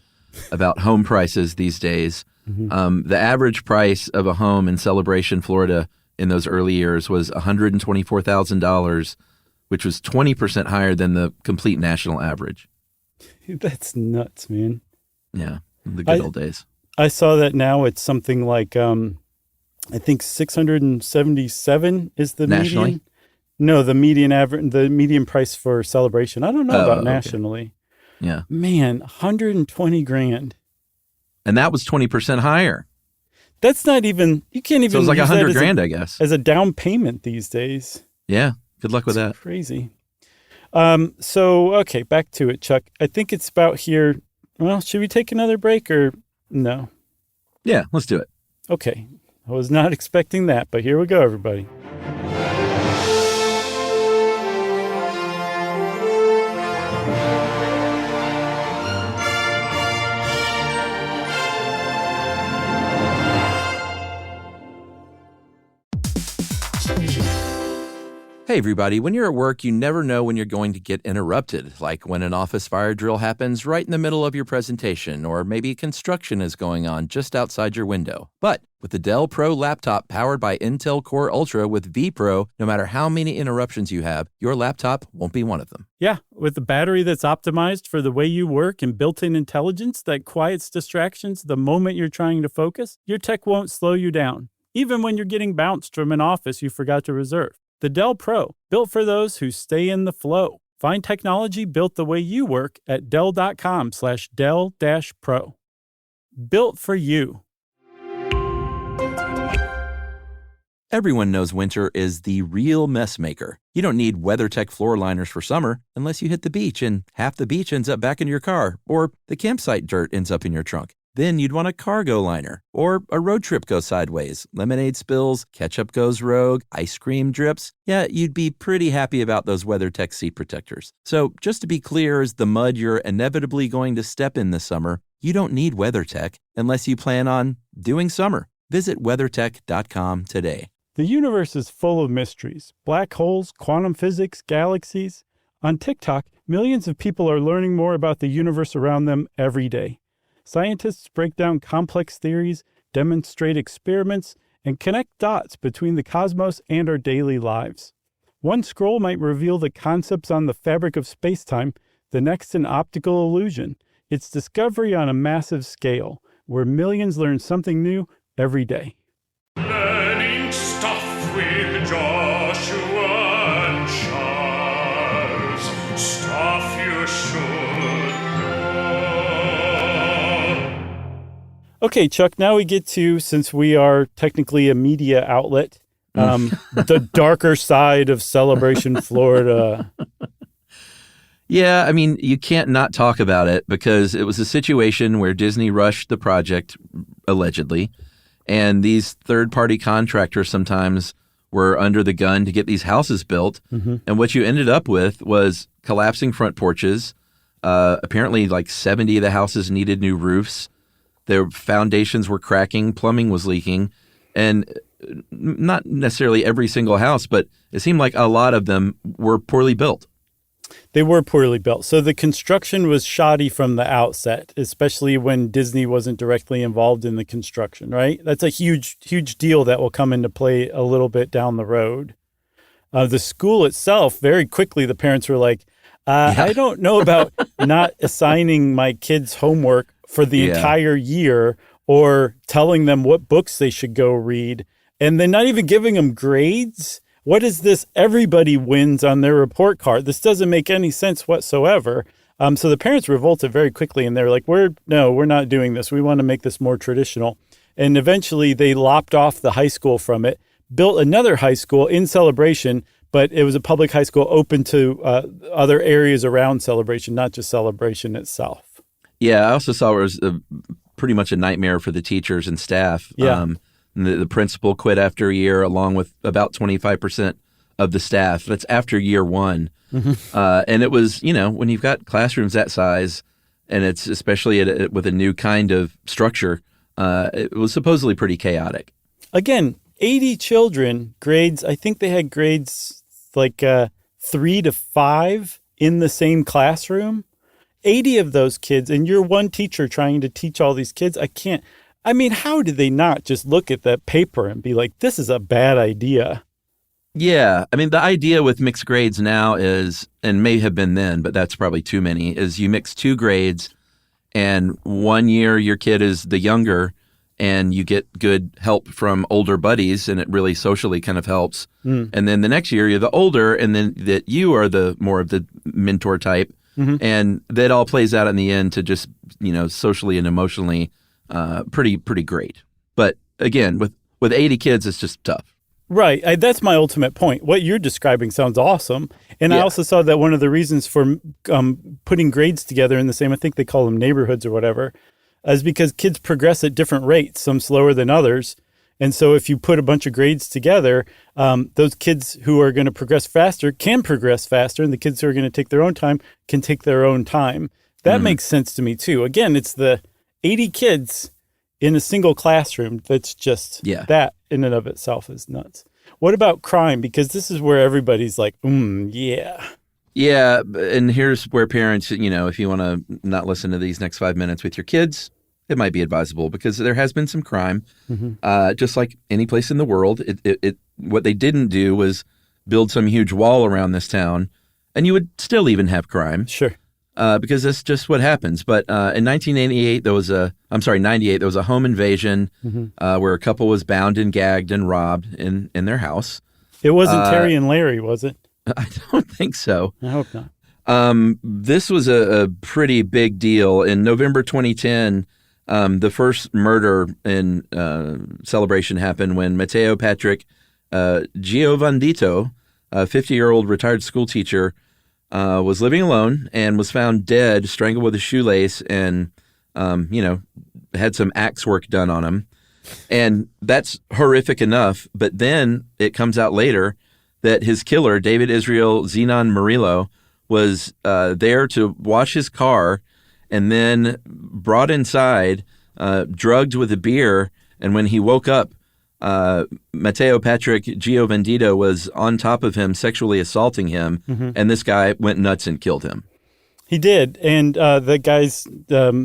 about home prices these days, the average price of a home in Celebration, Florida in those early years was $124,000, which was 20% higher than the complete national average. That's nuts, man. Yeah, the good old days. I saw that now it's something like, I think 677 is the nationally? median. No, the median average, the median price for Celebration. I don't know about okay. nationally. Yeah. Man, $120,000. And that was 20% higher. That's not even, you can't even. So it's like use that $100,000, I guess. as a down payment these days. Yeah. Good luck with that. Crazy. So, okay, back to it, Chuck. I think it's about here. Well, should we take another break or no? Yeah, let's do it. Okay. I was not expecting that, but here we go, everybody. Hey, everybody. When you're at work, you never know when you're going to get interrupted, like when an office fire drill happens right in the middle of your presentation, or maybe construction is going on just outside your window. But with the Dell Pro laptop powered by Intel Core Ultra with vPro, no matter how many interruptions you have, your laptop won't be one of them. Yeah, with a battery that's optimized for the way you work and built-in intelligence that quiets distractions the moment you're trying to focus, your tech won't slow you down, even when you're getting bounced from an office you forgot to reserve. The Dell Pro, built for those who stay in the flow. Find technology built the way you work at Dell.com/Dell-Pro. Built for you. Everyone knows winter is the real mess maker. You don't need WeatherTech floor liners for summer unless you hit the beach and half the beach ends up back in your car, or the campsite dirt ends up in your trunk. Then you'd want a cargo liner, or a road trip goes sideways, lemonade spills, ketchup goes rogue, ice cream drips. Yeah, you'd be pretty happy about those WeatherTech seat protectors. So just to be clear, as the mud you're inevitably going to step in this summer, you don't need WeatherTech unless you plan on doing summer. Visit WeatherTech.com today. The universe is full of mysteries. Black holes, quantum physics, galaxies. On TikTok, millions of people are learning more about the universe around them every day. Scientists break down complex theories, demonstrate experiments, and connect dots between the cosmos and our daily lives. One scroll might reveal the concepts on the fabric of space-time, the next an optical illusion. It's discovery on a massive scale, where millions learn something new every day. Learning stuff with Joshua and Charles. Stuff you should know. Okay, Chuck, now we get to, since we are technically a media outlet, the darker side of Celebration Florida. Yeah, I mean, you can't not talk about it because it was a situation where Disney rushed the project, allegedly, and these third-party contractors sometimes were under the gun to get these houses built, and what you ended up with was collapsing front porches. Apparently, like 70 of the houses needed new roofs. Their foundations were cracking, plumbing was leaking, and not necessarily every single house, but it seemed like a lot of them were poorly built. They were poorly built. So the construction was shoddy from the outset, especially when Disney wasn't directly involved in the construction, right? That's a huge, huge deal that will come into play a little bit down the road. The school itself, very quickly, the parents were like, I don't know about not assigning my kids homework for the entire year or telling them what books they should go read, and then not even giving them grades. What is this? Everybody wins on their report card. This doesn't make any sense whatsoever. So the parents revolted very quickly, and they're like, we're not doing this. We want to make this more traditional. And eventually they lopped off the high school from it, built another high school in Celebration, but it was a public high school open to other areas around Celebration, not just Celebration itself. Yeah, I also saw it was pretty much a nightmare for the teachers and staff. Yeah. The principal quit after a year, along with about 25% of the staff. That's after year one. And it was, when you've got classrooms that size, and it's especially with a new kind of structure, it was supposedly pretty chaotic. Again, 80 children, grades, I think they had grades like 3 to 5 in the same classroom. 80 of those kids, and you're one teacher trying to teach all these kids. How did they not just look at that paper and be like, this is a bad idea? Yeah. I mean, the idea with mixed grades now is, and may have been then, but that's probably too many, is you mix 2 grades and 1 year your kid is the younger and you get good help from older buddies and it really socially kind of helps. And then the next year you're the older and then that you are the more of the mentor type. And that all plays out in the end to just, socially and emotionally pretty great. But again, with 80 kids, it's just tough. Right. That's my ultimate point. What you're describing sounds awesome. And I also saw that one of the reasons for putting grades together in the same, I think they call them neighborhoods or whatever, is because kids progress at different rates, some slower than others. And so if you put a bunch of grades together, those kids who are going to progress faster can progress faster, and the kids who are going to take their own time can take their own time. That makes sense to me, too. Again, it's the 80 kids in a single classroom. That's just, that in and of itself is nuts. What about crime? Because this is where everybody's like, yeah. Yeah, and here's where parents, if you want to not listen to these next 5 minutes with your kids, it might be advisable because there has been some crime, just like any place in the world. What they didn't do was build some huge wall around this town, and you would still even have crime. Sure. Because that's just what happens. But in 98, there was a home invasion where a couple was bound and gagged and robbed in their house. It wasn't Terry and Larry, was it? I don't think so. I hope not. This was a pretty big deal. In November 2010, the first murder in Celebration happened when Matteo Patrick Giovandito, a 50-year-old retired school teacher, was living alone and was found dead, strangled with a shoelace, and, had some axe work done on him. And that's horrific enough. But then it comes out later that his killer, David Israel Zenon Murillo, was there to wash his car and then brought inside, drugged with a beer. And when he woke up, Matteo Patrick Giovandito was on top of him, sexually assaulting him, and this guy went nuts and killed him. He did, and the guy's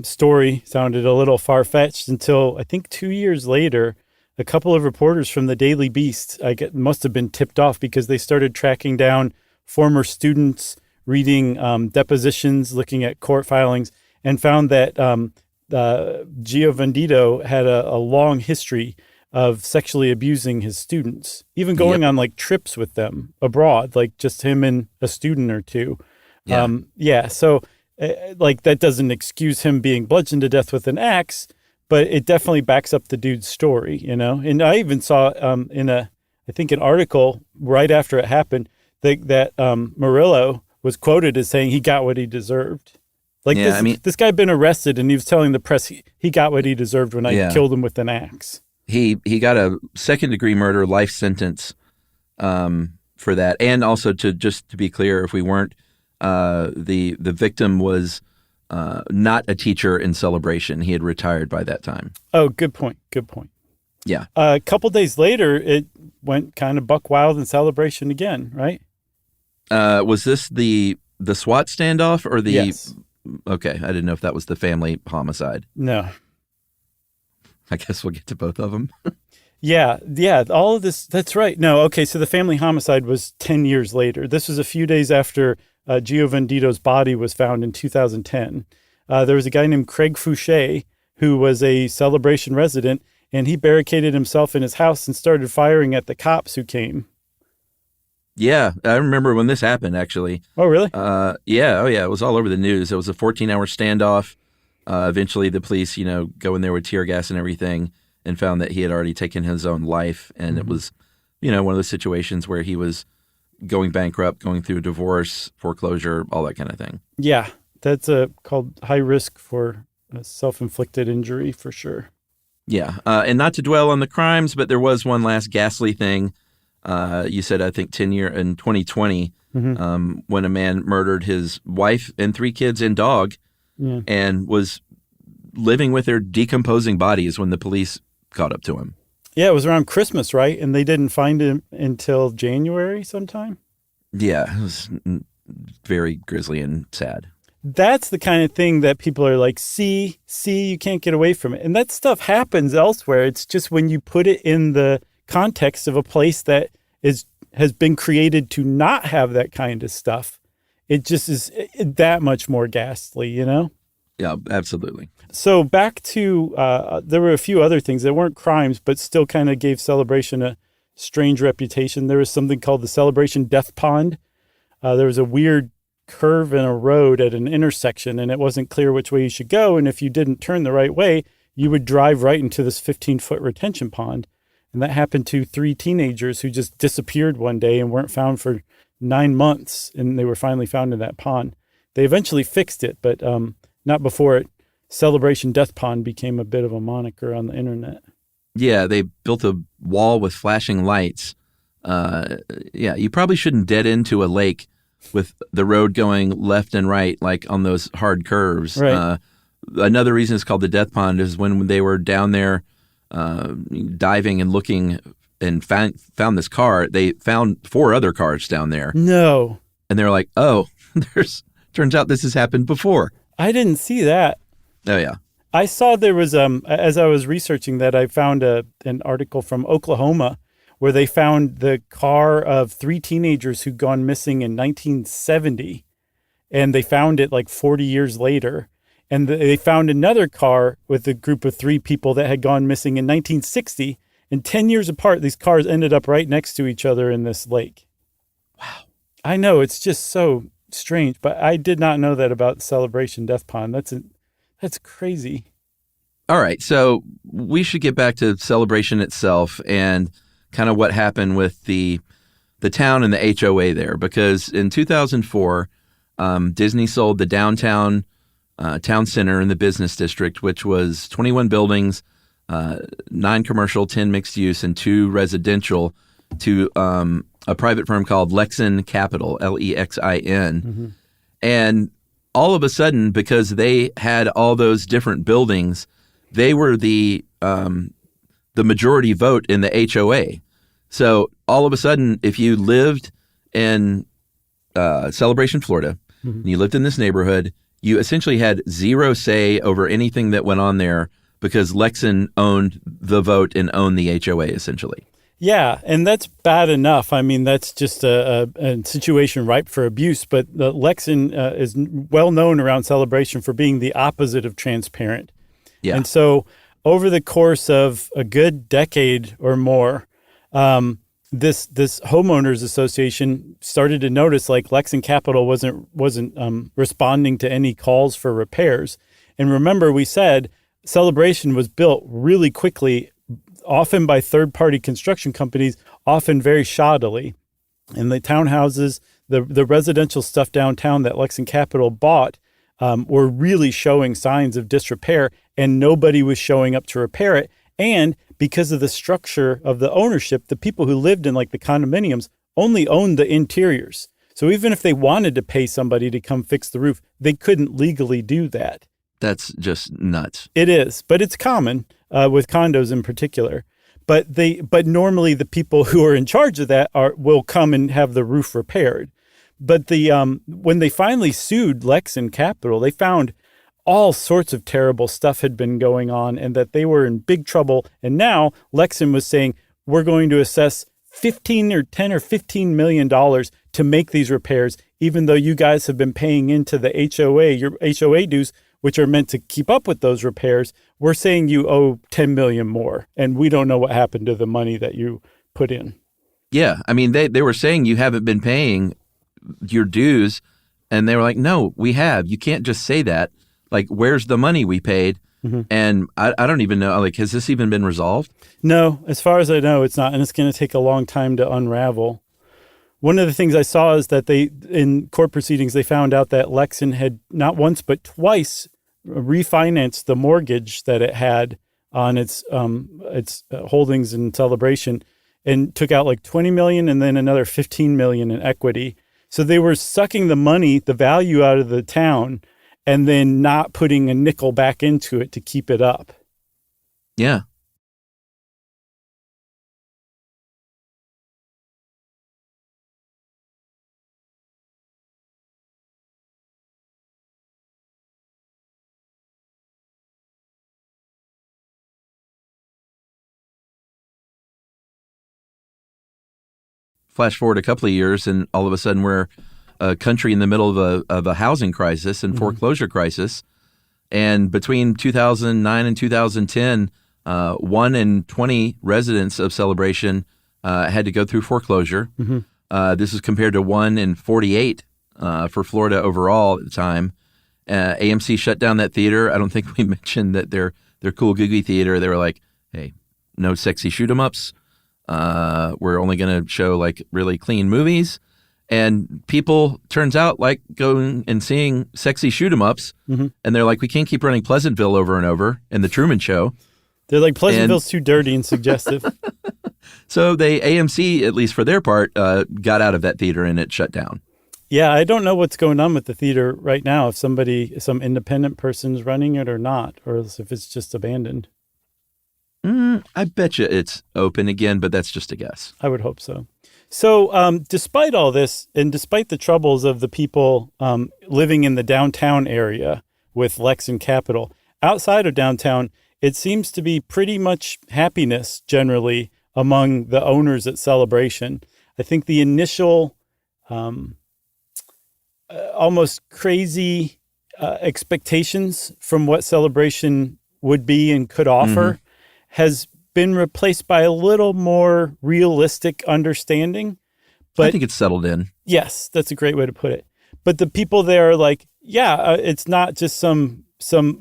story sounded a little far-fetched until, I think 2 years later, a couple of reporters from the Daily Beast must have been tipped off because they started tracking down former students, reading depositions, looking at court filings, and found that Giovandito had a long history of sexually abusing his students, even going on like trips with them abroad, like just him and a student or two. So like that doesn't excuse him being bludgeoned to death with an axe, but it definitely backs up the dude's story, you know? And I even saw I think an article right after it happened that Murillo was quoted as saying he got what he deserved. Like, this guy had been arrested, and he was telling the press he got what he deserved when I killed him with an axe. He got a second-degree murder life sentence for that. And also, to be clear, if we weren't, the victim was not a teacher in Celebration. He had retired by that time. Oh, good point. Yeah. A couple days later, it went kind of buck wild in Celebration again, right? Was this the SWAT standoff or the? Yes. Okay, I didn't know if that was the family homicide. No. I guess we'll get to both of them. Yeah, all of this, that's right. No, okay, so the family homicide was 10 years later. This was a few days after Gio Vendito's body was found in 2010. There was a guy named Craig Fouché who was a Celebration resident, and he barricaded himself in his house and started firing at the cops who came. Yeah, I remember when this happened, actually. Oh, really? Yeah, it was all over the news. It was a 14-hour standoff. Eventually, the police, go in there with tear gas and everything and found that he had already taken his own life. And it was, one of those situations where he was going bankrupt, going through a divorce, foreclosure, all that kind of thing. Yeah, that's called high risk for a self-inflicted injury for sure. Yeah, and not to dwell on the crimes, but there was one last ghastly thing. You said, I think, in 2020, when a man murdered his wife and 3 kids and dog and was living with their decomposing bodies when the police caught up to him. Yeah, it was around Christmas, right? And they didn't find him until January sometime? Yeah, it was very grisly and sad. That's the kind of thing that people are like, see, you can't get away from it. And that stuff happens elsewhere. It's just when you put it in the context of a place that has been created to not have that kind of stuff, it just is that much more ghastly, Yeah, absolutely. So back to there were a few other things that weren't crimes, but still kind of gave Celebration a strange reputation. There was something called the Celebration Death Pond. There was a weird curve in a road at an intersection, and it wasn't clear which way you should go. And if you didn't turn the right way, you would drive right into this 15-foot retention pond. And that happened to 3 teenagers who just disappeared one day and weren't found for 9 months. And they were finally found in that pond. They eventually fixed it, but not before Celebration Death Pond became a bit of a moniker on the internet. Yeah, they built a wall with flashing lights. You probably shouldn't dead into a lake with the road going left and right, like on those hard curves. Right. Another reason it's called the Death Pond is when they were down there diving and looking and found this car, they found 4 other cars down there. No. And they were like, oh, turns out this has happened before. I didn't see that. Oh, yeah. I saw there was, as I was researching that, I found an article from Oklahoma where they found the car of 3 teenagers who'd gone missing in 1970. And they found it like 40 years later. And they found another car with a group of 3 people that had gone missing in 1960. And 10 years apart, these cars ended up right next to each other in this lake. Wow. I know, it's just so strange. But I did not know that about Celebration Death Pond. That's crazy. All right. So we should get back to Celebration itself and kind of what happened with the town and the HOA there. Because in 2004, Disney sold the downtown town center in the business district, which was 21 buildings, 9 commercial, 10 mixed use, and 2 residential, to a private firm called Lexin Capital, Lexin. Mm-hmm. And all of a sudden, because they had all those different buildings, they were the majority vote in the HOA. So all of a sudden, if you lived in Celebration, Florida, and you lived in this neighborhood, you essentially had 0 say over anything that went on there because Lexin owned the vote and owned the HOA, essentially. Yeah, and that's bad enough. I mean, that's just a situation ripe for abuse. But the Lexin is well known around Celebration for being the opposite of transparent. Yeah. And so over the course of a good decade or more, this homeowners association started to notice like Lexin Capital wasn't responding to any calls for repairs. And remember, we said Celebration was built really quickly, often by third-party construction companies, often very shoddily. And the townhouses, the residential stuff downtown that Lex and Capital bought were really showing signs of disrepair, and nobody was showing up to repair it. And because of the structure of the ownership, the people who lived in like the condominiums only owned the interiors. So even if they wanted to pay somebody to come fix the roof, they couldn't legally do that. That's just nuts. It is, but it's common with condos in particular. But normally the people who are in charge of that will come and have the roof repaired. But when they finally sued Lex and Capital, they found all sorts of terrible stuff had been going on and that they were in big trouble. And now Lexan was saying, we're going to assess $10 or $15 million to make these repairs, even though you guys have been paying into the HOA, your HOA dues, which are meant to keep up with those repairs. We're saying you owe $10 million more, and we don't know what happened to the money that you put in. Yeah, I mean, they were saying you haven't been paying your dues, and they were like, no, we have. You can't just say that. Like, where's the money we paid? Mm-hmm. And I don't even know, like, has this even been resolved? No, as far as I know, it's not, and it's going to take a long time to unravel. One of the things I saw is that in court proceedings, they found out that Lexan had not once but twice refinanced the mortgage that it had on its holdings in Celebration, and took out like $20 million and then another $15 million in equity. So they were sucking the money, the value out of the town, and then not putting a nickel back into it to keep it up. Yeah. Flash forward a couple of years, and all of a sudden we're a country in the middle of a housing crisis and foreclosure crisis. And between 2009 and 2010, 1 in 20 residents of Celebration had to go through foreclosure. Mm-hmm. This is compared to 1 in 48 for Florida overall at the time. AMC shut down that theater. I don't think we mentioned that their Cool Googie Theater, they were like, hey, no sexy shoot-'em-ups. We're only going to show like really clean movies. And people, turns out, like going and seeing sexy shoot-'em-ups, mm-hmm. and they're like, we can't keep running Pleasantville over and over in the Truman Show. They're like, Pleasantville's too dirty and suggestive. So AMC, at least for their part, got out of that theater and it shut down. Yeah, I don't know what's going on with the theater right now, if some independent person's running it or not, or if it's just abandoned. I bet you it's open again, but that's just a guess. I would hope so. So despite all this, and despite the troubles of the people living in the downtown area with Lex and Capital, outside of downtown, it seems to be pretty much happiness generally among the owners at Celebration. I think the initial almost crazy expectations from what Celebration would be and could offer mm-hmm. has been replaced by a little more realistic understanding. But I think it's settled in. Yes, that's a great way to put it. But the people there are like, yeah, it's not just some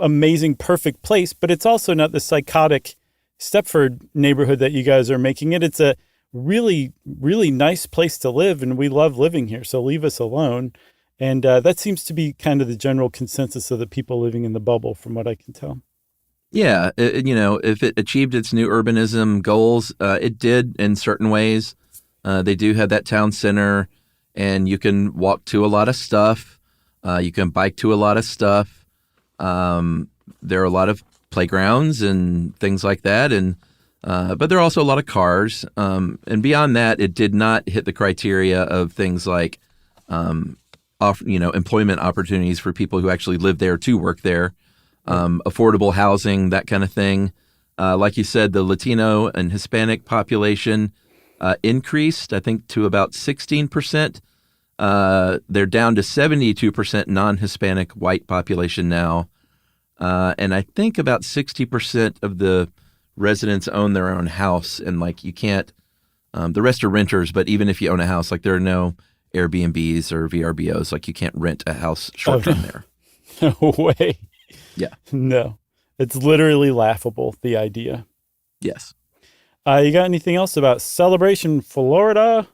amazing, perfect place, but it's also not the psychotic Stepford neighborhood that you guys are making it. It's a really, really nice place to live, and we love living here, so leave us alone. And that seems to be kind of the general consensus of the people living in the bubble, from what I can tell. Yeah, if it achieved its new urbanism goals, it did in certain ways. They do have that town center, and you can walk to a lot of stuff. You can bike to a lot of stuff. There are a lot of playgrounds and things like that, and but there are also a lot of cars. And beyond that, it did not hit the criteria of things like, employment opportunities for people who actually live there to work there. Affordable housing, that kind of thing. Like you said, the Latino and Hispanic population increased, I think, to about 16%. They're down to 72% non-Hispanic white population now. And I think about 60% of the residents own their own house. And like you can't, the rest are renters, but even if you own a house, like there are no Airbnbs or VRBOs, like you can't rent a house short term there. No way. Yeah. No. It's literally laughable, the idea. Yes. You got anything else about Celebration Florida?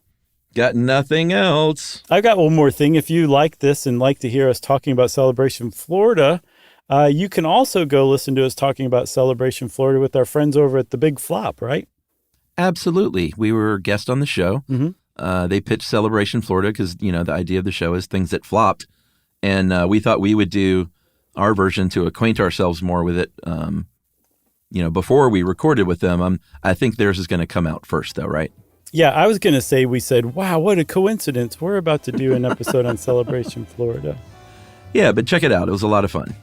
Got nothing else. I've got one more thing. If you like this and like to hear us talking about Celebration Florida, you can also go listen to us talking about Celebration Florida with our friends over at The Big Flop, right? Absolutely. We were guests on the show. Mm-hmm. They pitched Celebration Florida because, the idea of the show is things that flopped. And we thought we would do our version to acquaint ourselves more with it, before we recorded with them. I think theirs is going to come out first, though, right? Yeah, I was going to say, we said, wow, what a coincidence. We're about to do an episode on Celebration Florida. Yeah, but check it out. It was a lot of fun.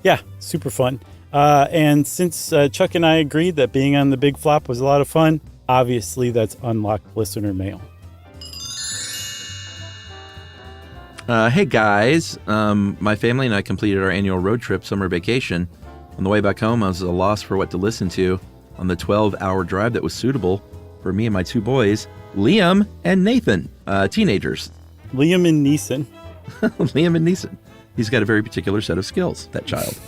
Yeah, super fun. And since Chuck and I agreed that being on The Big Flop was a lot of fun, obviously that's unlocked listener mail. Hey, guys. My family and I completed our annual road trip summer vacation. On the way back home, I was at a loss for what to listen to on the 12-hour drive that was suitable for me and my two boys, Liam and Nathan, teenagers. Liam and Neeson. Liam and Neeson. He's got a very particular set of skills, that child.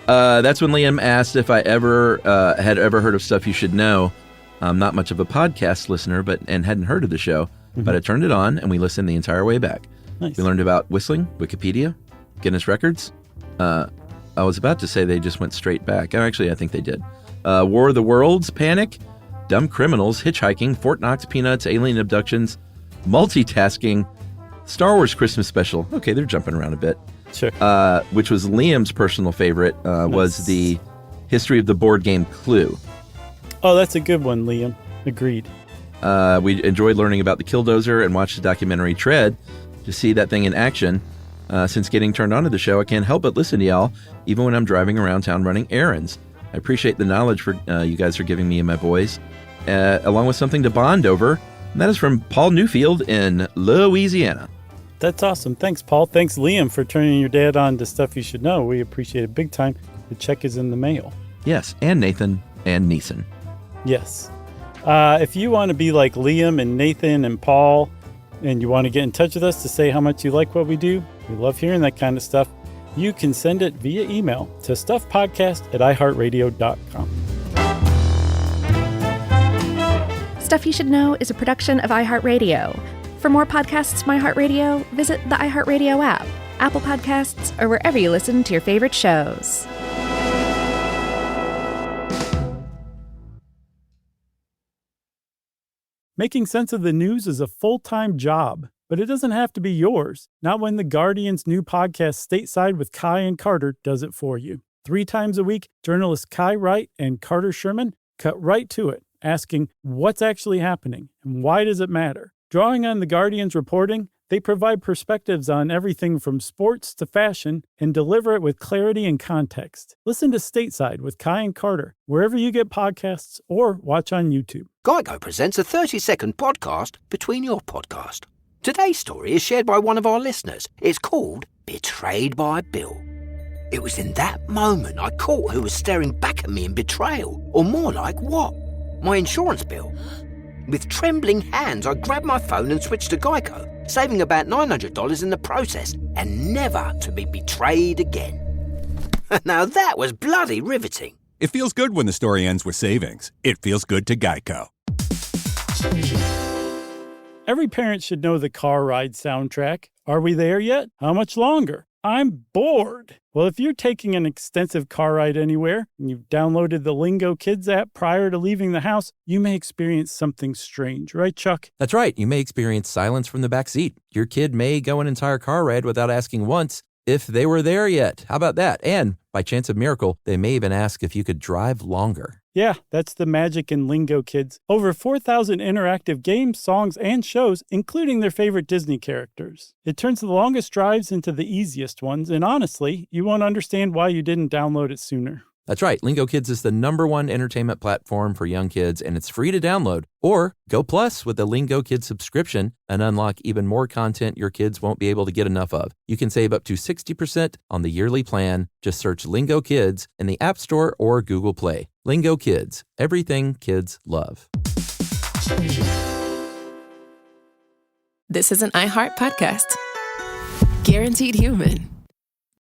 That's when Liam asked if I had ever heard of Stuff You Should Know. I'm not much of a podcast listener, and hadn't heard of the show, but I turned it on and we listened the entire way back. Nice. We learned about whistling, Wikipedia, Guinness Records. I was about to say they just went straight back. Actually, I think they did. War of the Worlds, Panic, Dumb Criminals, Hitchhiking, Fort Knox Peanuts, Alien Abductions, Multitasking, Star Wars Christmas Special. Okay, they're jumping around a bit. Sure. Which was Liam's personal favorite, was the history of the board game Clue. Oh, that's a good one, Liam. Agreed. We enjoyed learning about the Killdozer and watched the documentary Tread to see that thing in action. Since getting turned on to the show, I can't help but listen to y'all, even when I'm driving around town running errands. I appreciate the knowledge you guys are giving me and my boys, along with something to bond over. And that is from Paul Newfield in Louisiana. That's awesome. Thanks, Paul. Thanks, Liam, for turning your dad on to Stuff You Should Know. We appreciate it big time. The check is in the mail. Yes, and Nathan and Neeson. Yes. If you want to be like Liam and Nathan and Paul, and you want to get in touch with us to say how much you like what we do, we love hearing that kind of stuff, you can send it via email to stuffpodcast@iheartradio.com. Stuff You Should Know is a production of iHeartRadio. For more podcasts from iHeartRadio, visit the iHeartRadio app, Apple Podcasts, or wherever you listen to your favorite shows. Making sense of the news is a full-time job, but it doesn't have to be yours. Not when The Guardian's new podcast, Stateside with Kai and Carter, does it for you. 3 times a week, journalists Kai Wright and Carter Sherman cut right to it, asking what's actually happening and why does it matter. Drawing on The Guardian's reporting, they provide perspectives on everything from sports to fashion and deliver it with clarity and context. Listen to Stateside with Kai and Carter, wherever you get podcasts or watch on YouTube. Geico presents a 30-second podcast between your podcast. Today's story is shared by one of our listeners. It's called Betrayed by Bill. It was in that moment I caught who was staring back at me in betrayal, or more like what? My insurance bill. With trembling hands, I grabbed my phone and switched to Geico, saving about $900 in the process, and never to be betrayed again. Now that was bloody riveting. It feels good when the story ends with savings. It feels good to Geico. Every parent should know the car ride soundtrack. Are we there yet? How much longer? I'm bored. Well, if you're taking an extensive car ride anywhere and you've downloaded the Lingo Kids app prior to leaving the house, you may experience something strange, right, Chuck? That's right. You may experience silence from the back seat. Your kid may go an entire car ride without asking once if they were there yet. How about that? And by chance of miracle, they may even ask if you could drive longer. Yeah, that's the magic in Lingo Kids. Over 4,000 interactive games, songs, and shows, including their favorite Disney characters. It turns the longest drives into the easiest ones, and honestly, you won't understand why you didn't download it sooner. That's right. Lingo Kids is the #1 entertainment platform for young kids, and it's free to download. Or go Plus with the Lingo Kids subscription and unlock even more content your kids won't be able to get enough of. You can save up to 60% on the yearly plan. Just search Lingo Kids in the App Store or Google Play. Lingo Kids, everything kids love. This is an iHeart podcast. Guaranteed human.